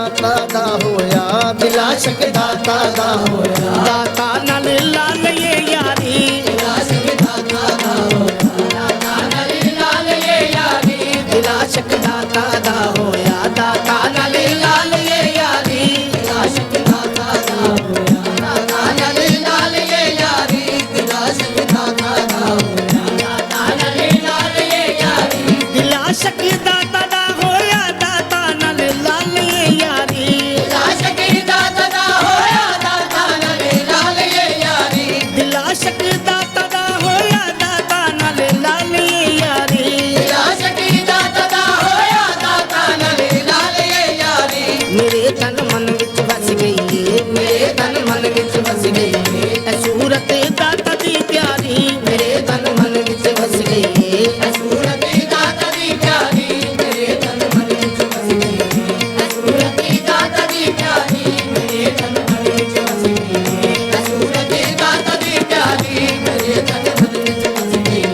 दाता दा होया, दिल आशिक दाता दा होया। दाता नाल ला लईए यारी, दिल आशिक दाता दा होया, दाता नाल ला लईए यारी, दिल आशिक दाता दा होया, दाता नाल ला लईए यारी, दिल आशिक दाता दा होया, दाता नाल ला लईए यारी, दिल आशिक दाता दा होया, दाता नाल ला लईए यारी, दिल आशिक दाता दा होया, दाता नाल ला लईए यारी, दिल आशिक दाता दा होया, दाता नाल ला लईए यारी, दिल आशिक दाता दा होया, दाता नाल ला लईए यारी, दिल आशिक दाता दा होया, दाता नाल ला लईए यारी। मेरे तन मन विच बस गई, मेरे तन मन विच बस गई, ऐ सूरत दाता दी प्यारी, मेरे तन मन विच बस गई, ऐ सूरत दाता दी प्यारी, मेरे तन मन विच बस गई, ऐ सूरत दाता दी प्यारी, मेरे तन मन विच बस गई, ऐ सूरत दाता दी प्यारी, मेरे तन मन विच बस गई,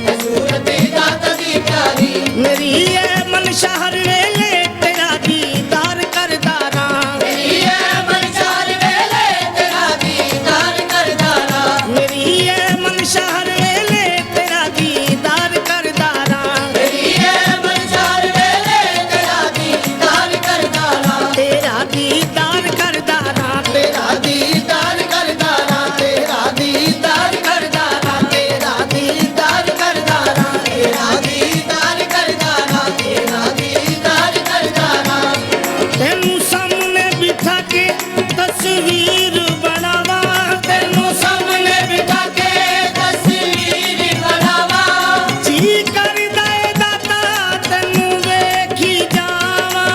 ऐ सूरत दाता दी प्यारी। मेरी है मनशा हर वेले तेरा दीदार करदा रां, मेरी है मनशा हर वेले तेरा दीदार करदा रां, मेरी है मनशा हर वेले तेरा दीदार करदा रां, मेरी है मनशा हर वेले तेरा दीदार करदा रां, तेरा दीदार करदा रां, तेरा दीदार करदा रां, तेरा दीदार करदा रां, तेरा दीदार करदा रां, तेरा दीदार करदा रां, तेरा दीदार करदा रां। तेनू सामने बिठा के तस्वीर बनावा, तेनू सामने बिठा के तस्वीर बनावा, जी करदा ए दाता तेनू वेखी जावा,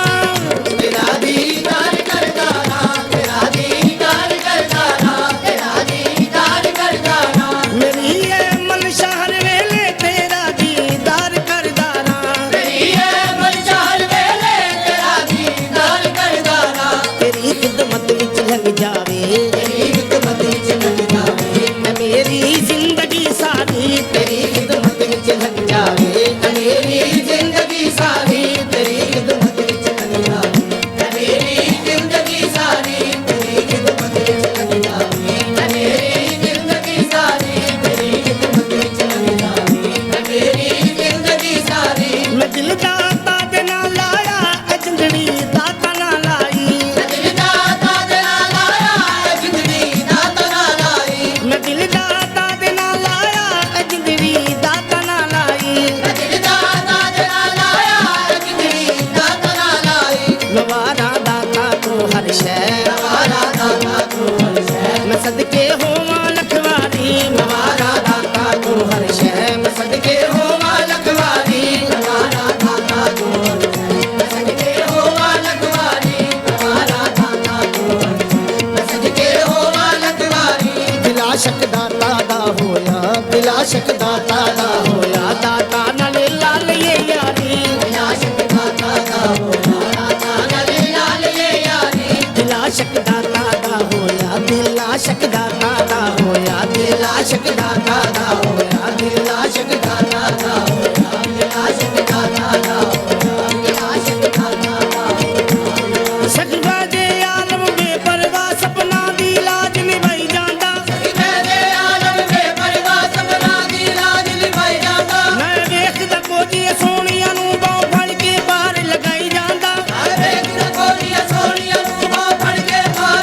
तेरा दीदार करदा रां, तेरा दीदार करदा रां, तेरा दीदार करदा रां। मेरी है मनशा हर वेले तेरा दीदार करदा रां, मेरी है मनशा हर वेले तेरा दीदार करदा रां। तेरी खिदमत विच लग जावे, तेरी खिदमत विच लग जावे, ऐ मेरी जिंदगी सारी, तेरी खिदमत विच लग जावे, ऐ मेरी जिंदगी सारी, तेरी खिदमत विच लग जावे, ऐ मेरी जिंदगी सारी, तेरी खिदमत विच लग जावे, ऐ मेरी जिंदगी सारी, तेरी खिदमत विच लग जावे, ऐ मेरी जिंदगी सारी। मैं दिल दाता दे नाल लाया, ऐ जिंदड़ी दाता नाल लाई, मैं दिल दाता दे नाल लाया, ऐ जिंदड़ी दाता नाल लाई, मैं दिल दाता दे नाल लाया, ऐ जिंदड़ी दाता नाल लाई, मैं दिल दाता दे नाल लाया, ऐ जिंदड़ी दाता नाल लाई। नवारा दाता तू हर शै, नवारा दाता तू हर शै, मैं सदके होवां लखवारी, नवारा दाता तू हर शै, मैं सदके होवां लखवारी, नवारा दाता तू हर शै, मैं सदके होवां लखवारी, नवारा दाता तू हर शै, मैं सदके होवां लखवारी। दिल आशिक दाता दा होया, दिल आशिक दाता दा होया, दाता नाल ला लईए यारी, दिल आशिक दाता दा होया, दाता नाल ला लईए यारी, दिल आशिक दाता दा होया, दिल आशिक दाता दा होया, दिल आशिक दाता दा होया, दिल आशिक दाता दा होया, दिल आशिक दाता दा होया, दिल आशिक दाता दा होया। सजदा दे आलम बेपरवाह सपना दी लाज निभाई जांदा, सजदा दे आलम बेपरवाह सपना दी लाज निभाई जांदा, मैं वेखदा कोजिया सोहणियां नूं बांह फड़ के बाहर लगाई जांदा, मैं वेखदा कोजिया सोहणियां नूं बांह फड़ के बाहर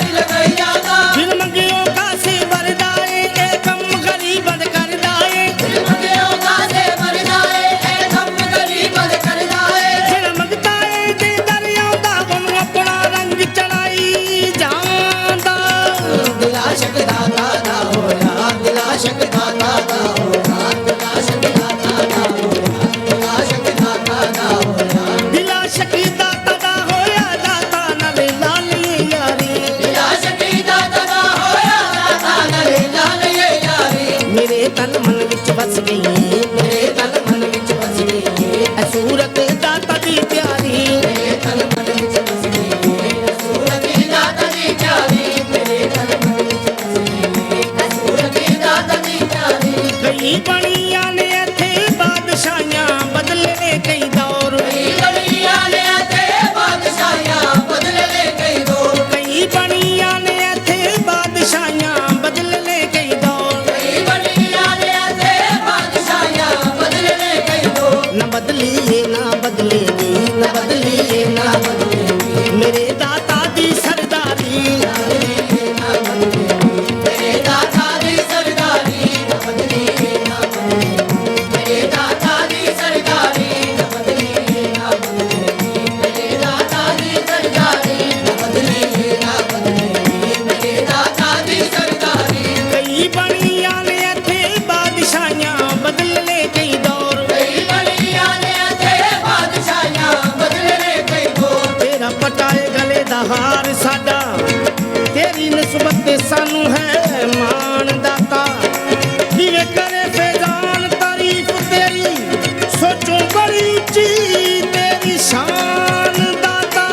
साडा तेरी निस्बत ते सानू है मान दाता किवे करे फैजान तारीफ तेरी सोचो बड़ी ऊंची तेरी शान दाता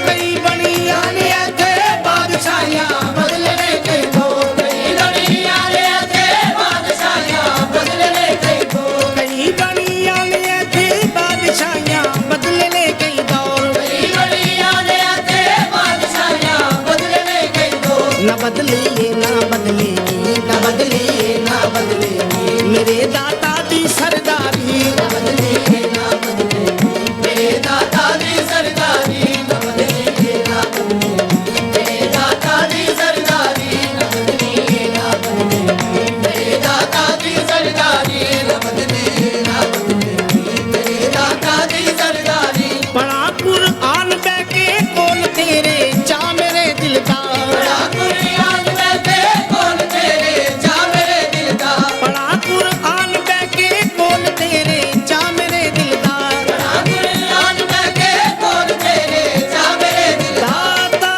कई बनिया ने थे बादशाहियां बदलने कई दो कई बनिया ने थे बादशाहियां बदलने कई दो कई बनिया ने थे बादशाहियां बदलने कई दौर कई बनिया ने थे बादशाहियां बदलने कई दो न बदलिए ना बदलेगी न बदलिए ना बदलेगी मेरे दाता दी सरदारी न बदलिए ना बदलेगी मेरे दाता दी सरदारी न बदलिए ना बदलेगी मेरे दाता दी सरदारी न बदलिए ना बदलेगी मेरे दाता दी सरदारी न बदलिए ना बदलेगी मेरे दाता दी सरदारी पढ़ा कुरान बैठे कोल तेरे चा मेरे दिल दा पढ़ा कुरान बैठे कोल तेरे चा मेरे दिल दा पढ़ा कुरान बैठे कोल तेरे चा मेरे दिल दा पढ़ा कुरान बैठे कोल तेरे चा मेरे दिल दाता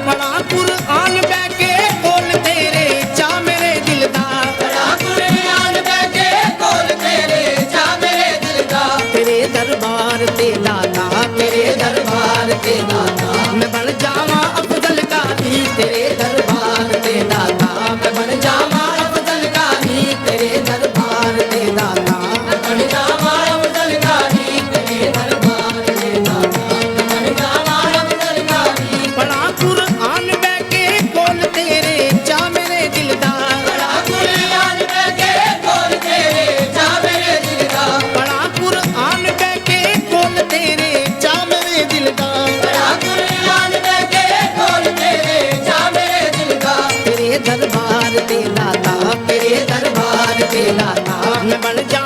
पढ़ा कुरान बैठे कोल तेरे चा मेरे दिल दा पढ़ा कुरान बैठे कोल तेरे चा मेरे दिल दा तेरे दरबार ते लाना तेरे दरबार ते लाना मैं बन जावा अफजल काली तेरे दरबार ते लाना मैं बन जावा अफजल काली तेरे दरबार ते लाना मैं बन जावा अफजल काली तेरे दरबार ते लाना मैं बन जावा अफजल काली पढ़ा कुरान बैठे कोल तेरे चा मेरे दिल दा पढ़ा कुरान बैठे कोल तेरे चा मेरे दिल दा पढ़ा कुरान बैठे कोल तेरे चा मेरे दिल दा पढ़ा कुरान बैठे कोल तेरे चा मेरे दिल दा तेरे दरबार ते लाना तेरे दरबार ते लाना मैं बन जा